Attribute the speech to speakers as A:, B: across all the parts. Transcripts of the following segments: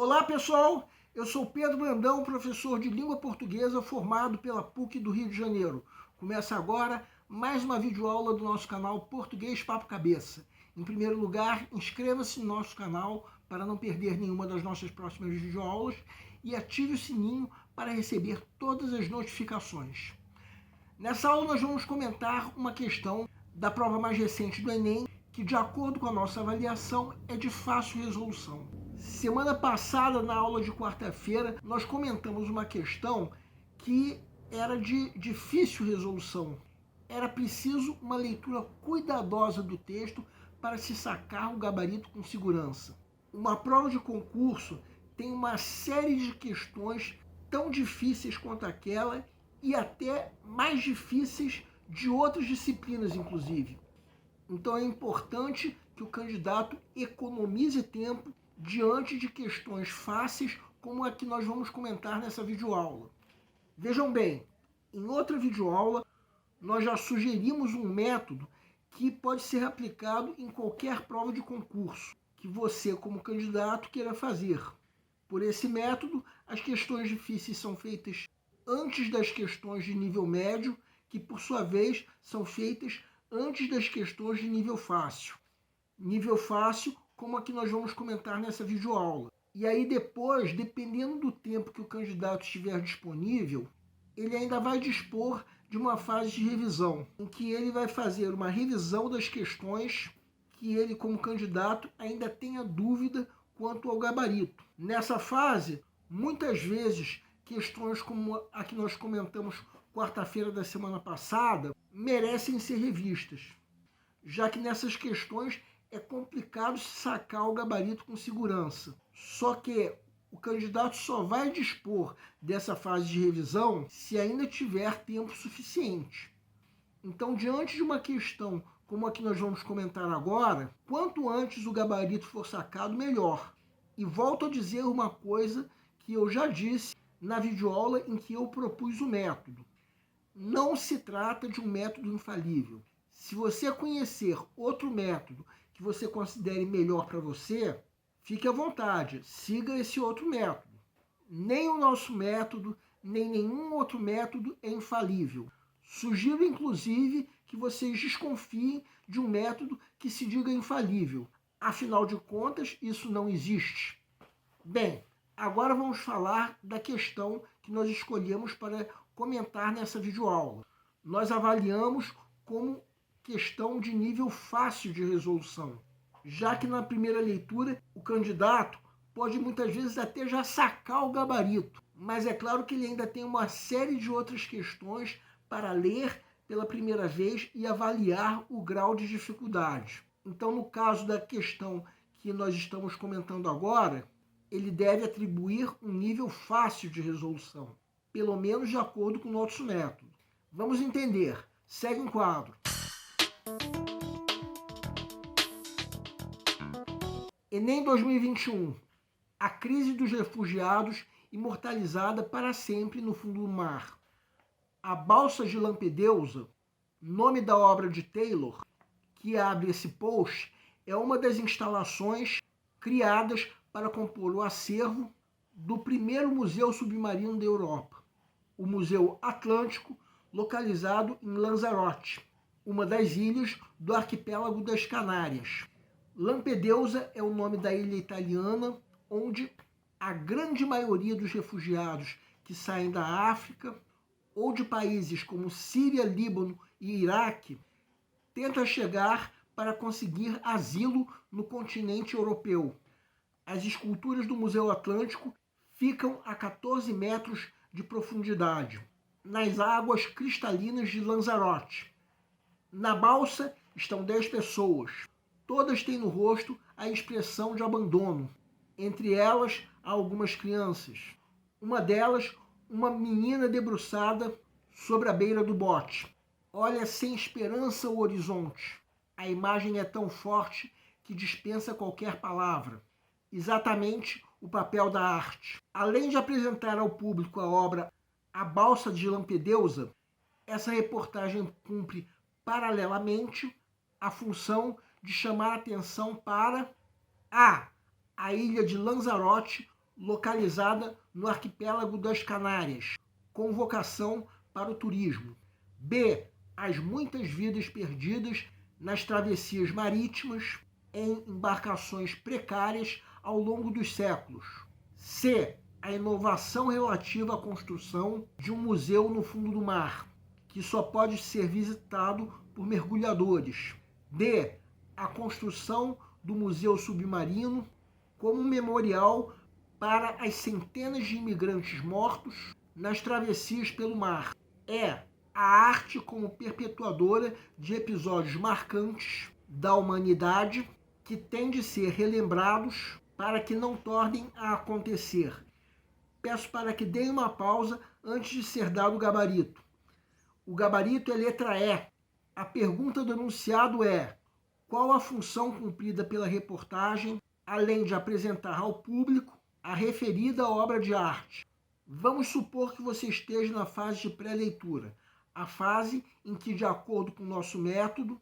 A: Olá pessoal, eu sou Pedro Brandão, professor de língua portuguesa formado pela PUC do Rio de Janeiro. Começa agora mais uma videoaula do nosso canal Português Papo Cabeça. Em primeiro lugar, inscreva-se no nosso canal para não perder nenhuma das nossas próximas videoaulas e ative o sininho para receber todas as notificações. Nessa aula nós vamos comentar uma questão da prova mais recente do Enem, que de acordo com a nossa avaliação é de fácil resolução. Semana passada, na aula de quarta-feira, nós comentamos uma questão que era de difícil resolução. Era preciso uma leitura cuidadosa do texto para se sacar o gabarito com segurança. Uma prova de concurso tem uma série de questões tão difíceis quanto aquela e até mais difíceis de outras disciplinas, inclusive. Então é importante que o candidato economize tempo diante de questões fáceis como a que nós vamos comentar nessa videoaula. Vejam bem, em outra videoaula nós já sugerimos um método que pode ser aplicado em qualquer prova de concurso que você, como candidato, queira fazer. Por esse método, as questões difíceis são feitas antes das questões de nível médio, que por sua vez são feitas antes das questões de nível fácil. Nível fácil, como a que nós vamos comentar nessa videoaula. E aí depois, dependendo do tempo que o candidato estiver disponível, ele ainda vai dispor de uma fase de revisão, em que ele vai fazer uma revisão das questões que ele, como candidato, ainda tenha dúvida quanto ao gabarito. Nessa fase, muitas vezes, questões como a que nós comentamos quarta-feira da semana passada merecem ser revistas, já que nessas questões é complicado se sacar o gabarito com segurança. Só que o candidato só vai dispor dessa fase de revisão se ainda tiver tempo suficiente. Então, diante de uma questão como a que nós vamos comentar agora, quanto antes o gabarito for sacado, melhor. E volto a dizer uma coisa que eu já disse na videoaula em que eu propus o método. Não se trata de um método infalível. Se você conhecer outro método que você considere melhor para você, fique à vontade, siga esse outro método. Nem o nosso método, nem nenhum outro método é infalível. Sugiro, inclusive, que vocês desconfiem de um método que se diga infalível. Afinal de contas, isso não existe. Bem, agora vamos falar da questão que nós escolhemos para comentar nessa videoaula. Nós avaliamos como questão de nível fácil de resolução, já que na primeira leitura o candidato pode muitas vezes até já sacar o gabarito, mas é claro que ele ainda tem uma série de outras questões para ler pela primeira vez e avaliar o grau de dificuldade. Então, no caso da questão que nós estamos comentando agora, ele deve atribuir um nível fácil de resolução, pelo menos de acordo com o nosso método. Vamos entender. Segue um quadro. Enem 2021. A crise dos refugiados imortalizada para sempre no fundo do mar. A Balsa de Lampedusa, nome da obra de Taylor, que abre esse post, é uma das instalações criadas para compor o acervo do primeiro museu submarino da Europa, o Museu Atlântico, localizado em Lanzarote, uma das ilhas do arquipélago das Canárias. Lampedusa é o nome da ilha italiana, onde a grande maioria dos refugiados que saem da África ou de países como Síria, Líbano e Iraque tenta chegar para conseguir asilo no continente europeu. As esculturas do Museu Atlântico ficam a 14 metros de profundidade, nas águas cristalinas de Lanzarote. Na balsa estão 10 pessoas. Todas têm no rosto a expressão de abandono. Entre elas, há algumas crianças. Uma delas, uma menina debruçada sobre a beira do bote. Olha sem esperança o horizonte. A imagem é tão forte que dispensa qualquer palavra. Exatamente o papel da arte. Além de apresentar ao público a obra A Balsa de Lampedusa, essa reportagem cumpre paralelamente a função de chamar a atenção para a ilha de Lanzarote localizada no arquipélago das Canárias, com vocação para o turismo. B. As muitas vidas perdidas nas travessias marítimas em embarcações precárias ao longo dos séculos. C. A inovação relativa à construção de um museu no fundo do mar, que só pode ser visitado por mergulhadores. D. A construção do museu submarino como memorial para as centenas de imigrantes mortos nas travessias pelo mar. E. A arte como perpetuadora de episódios marcantes da humanidade que têm de ser relembrados para que não tornem a acontecer. Peço para que deem uma pausa antes de ser dado o gabarito. O gabarito é letra E. A pergunta do enunciado é: qual a função cumprida pela reportagem, além de apresentar ao público a referida obra de arte? Vamos supor que você esteja na fase de pré-leitura, a fase em que, de acordo com o nosso método,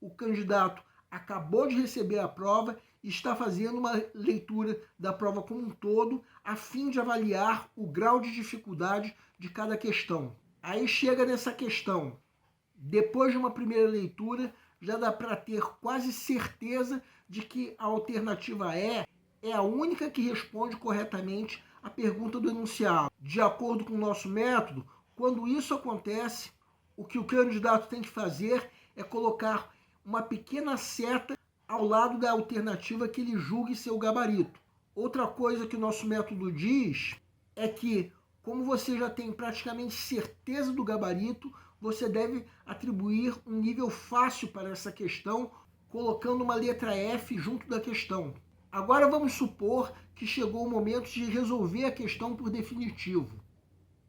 A: o candidato acabou de receber a prova e está fazendo uma leitura da prova como um todo, a fim de avaliar o grau de dificuldade de cada questão. Aí chega nessa questão. Depois de uma primeira leitura, já dá para ter quase certeza de que a alternativa E é a única que responde corretamente à pergunta do enunciado. De acordo com o nosso método, quando isso acontece, o que o candidato tem que fazer é colocar uma pequena seta ao lado da alternativa que ele julgue ser o gabarito. Outra coisa que o nosso método diz é que, como você já tem praticamente certeza do gabarito, você deve atribuir um nível fácil para essa questão, colocando uma letra F junto da questão. Agora vamos supor que chegou o momento de resolver a questão por definitivo.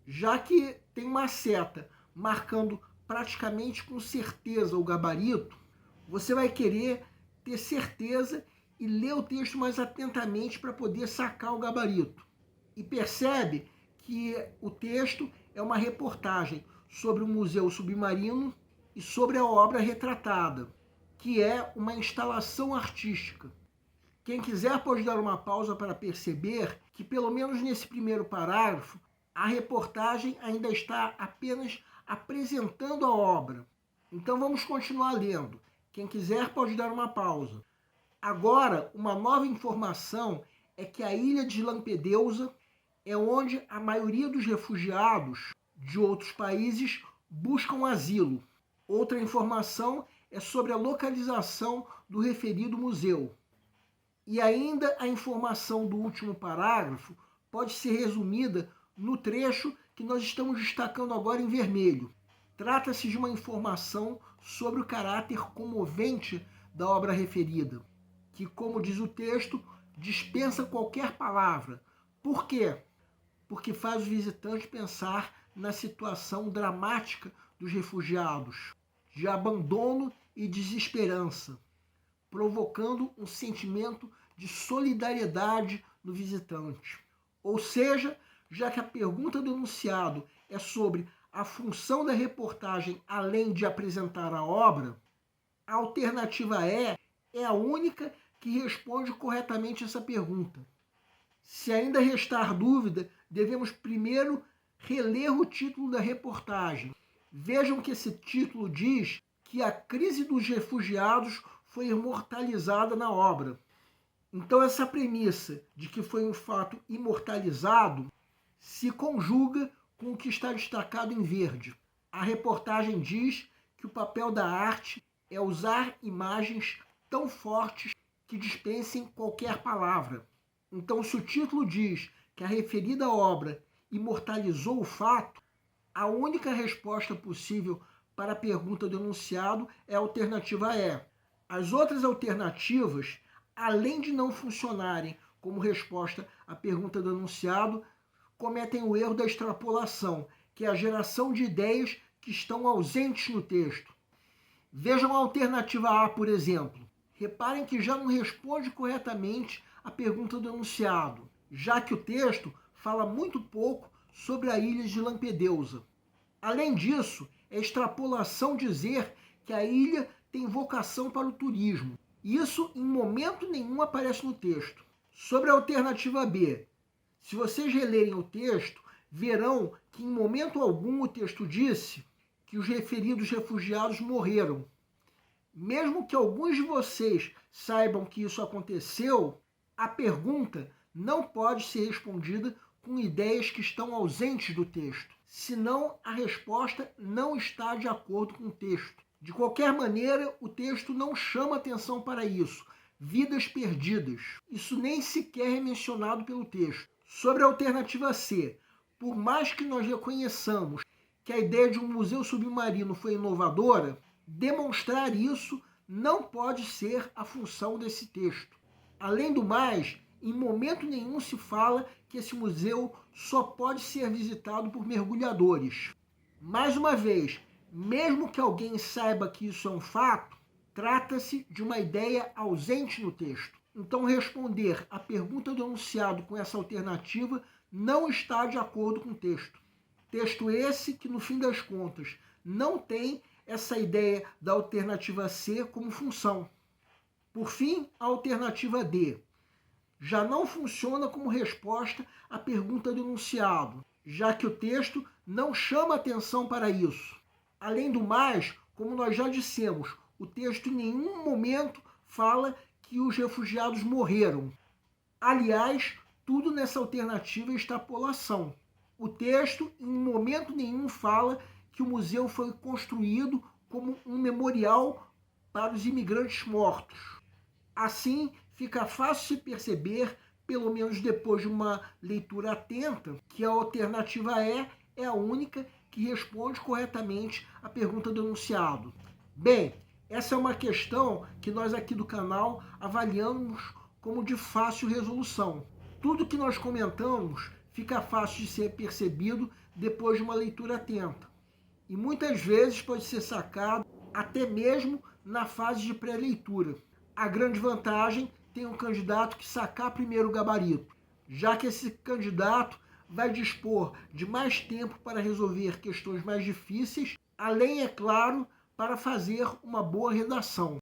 A: Já que tem uma seta marcando praticamente com certeza o gabarito, você vai querer ter certeza e ler o texto mais atentamente para poder sacar o gabarito. E percebe que o texto é uma reportagem sobre o Museu Submarino e sobre a obra retratada, que é uma instalação artística. Quem quiser pode dar uma pausa para perceber que, pelo menos nesse primeiro parágrafo, a reportagem ainda está apenas apresentando a obra. Então vamos continuar lendo. Quem quiser pode dar uma pausa. Agora, uma nova informação é que a ilha de Lampedusa é onde a maioria dos refugiados de outros países buscam asilo. Outra informação é sobre a localização do referido museu. E ainda a informação do último parágrafo pode ser resumida no trecho que nós estamos destacando agora em vermelho. Trata-se de uma informação sobre o caráter comovente da obra referida, que, como diz o texto, dispensa qualquer palavra. Por quê? Porque faz o visitante pensar na situação dramática dos refugiados, de abandono e desesperança, provocando um sentimento de solidariedade no visitante. Ou seja, já que a pergunta do enunciado é sobre a função da reportagem além de apresentar a obra, a alternativa E é a única que responde corretamente essa pergunta. Se ainda restar dúvida, devemos primeiro reler o título da reportagem. Vejam que esse título diz que a crise dos refugiados foi imortalizada na obra. Então essa premissa de que foi um fato imortalizado se conjuga com o que está destacado em verde. A reportagem diz que o papel da arte é usar imagens tão fortes que dispensem qualquer palavra. Então, se o título diz que a referida obra imortalizou o fato, a única resposta possível para a pergunta do enunciado é a alternativa E. As outras alternativas, além de não funcionarem como resposta à pergunta do enunciado, cometem o erro da extrapolação, que é a geração de ideias que estão ausentes no texto. Vejam a alternativa A, por exemplo. Reparem que já não responde corretamente a pergunta do enunciado, já que o texto fala muito pouco sobre a ilha de Lampedusa. Além disso, é extrapolação dizer que a ilha tem vocação para o turismo. Isso em momento nenhum aparece no texto. Sobre a alternativa B, Se vocês relerem o texto, verão que em momento algum o texto disse que os referidos refugiados morreram. Mesmo que alguns de vocês saibam que isso aconteceu, a pergunta não pode ser respondida com ideias que estão ausentes do texto, senão a resposta não está de acordo com o texto. De qualquer maneira, o texto não chama atenção para isso. Vidas perdidas. Isso nem sequer é mencionado pelo texto. Sobre a alternativa C, por mais que nós reconheçamos que a ideia de um museu submarino foi inovadora, demonstrar isso não pode ser a função desse texto. Além do mais, em momento nenhum se fala que esse museu só pode ser visitado por mergulhadores. Mais uma vez, mesmo que alguém saiba que isso é um fato, trata-se de uma ideia ausente no texto. Então, responder à pergunta do enunciado com essa alternativa não está de acordo com o texto. Texto esse que, no fim das contas, não tem essa ideia da alternativa C como função. Por fim, a alternativa D já não funciona como resposta à pergunta do enunciado, já que o texto não chama atenção para isso. Além do mais, como nós já dissemos, o texto em nenhum momento fala que os refugiados morreram. Aliás, tudo nessa alternativa é extrapolação. O texto em momento nenhum fala que o museu foi construído como um memorial para os imigrantes mortos. Assim, fica fácil se perceber, pelo menos depois de uma leitura atenta, que a alternativa E é a única que responde corretamente à pergunta do enunciado. Bem, essa é uma questão que nós aqui do canal avaliamos como de fácil resolução. Tudo que nós comentamos fica fácil de ser percebido depois de uma leitura atenta. E muitas vezes pode ser sacado até mesmo na fase de pré-leitura. A grande vantagem tem um candidato que sacar primeiro o gabarito, já que esse candidato vai dispor de mais tempo para resolver questões mais difíceis, além, é claro, para fazer uma boa redação.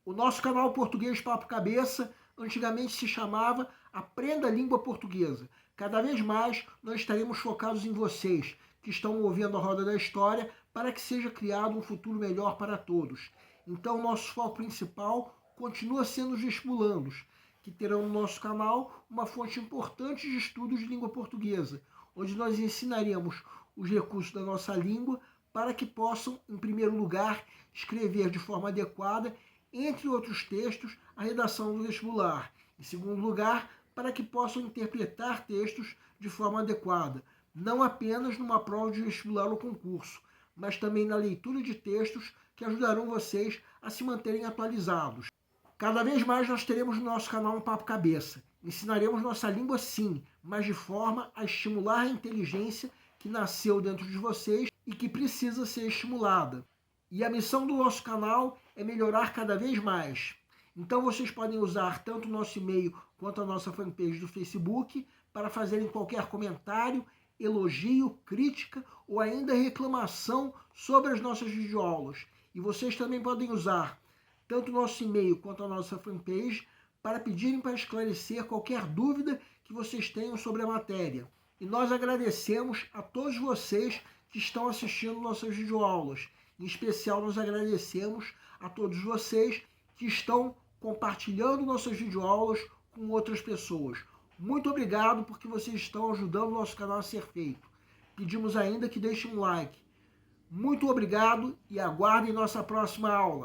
A: O nosso canal Português Papo Cabeça antigamente se chamava Aprenda a Língua Portuguesa. Cada vez mais nós estaremos focados em vocês, que estão movendo a roda da história, para que seja criado um futuro melhor para todos. Então, nosso foco principal continua sendo os vestibulandos, que terão no nosso canal uma fonte importante de estudos de língua portuguesa, onde nós ensinaremos os recursos da nossa língua para que possam, em primeiro lugar, escrever de forma adequada, entre outros textos, a redação do vestibular. Em segundo lugar, para que possam interpretar textos de forma adequada, não apenas numa prova de vestibular ou concurso, mas também na leitura de textos que ajudarão vocês a se manterem atualizados. Cada vez mais nós teremos no nosso canal um Papo Cabeça. Ensinaremos nossa língua sim, mas de forma a estimular a inteligência que nasceu dentro de vocês e que precisa ser estimulada. E a missão do nosso canal é melhorar cada vez mais. Então vocês podem usar tanto o nosso e-mail quanto a nossa fanpage do Facebook para fazerem qualquer comentário, elogio, crítica ou ainda reclamação sobre as nossas videoaulas. E vocês também podem usar tanto o nosso e-mail quanto a nossa fanpage para pedirem para esclarecer qualquer dúvida que vocês tenham sobre a matéria. E nós agradecemos a todos vocês que estão assistindo nossas videoaulas. Em especial, nós agradecemos a todos vocês que estão compartilhando nossas videoaulas com outras pessoas. Muito obrigado porque vocês estão ajudando o nosso canal a ser feito. Pedimos ainda que deixem um like. Muito obrigado e aguardem nossa próxima aula.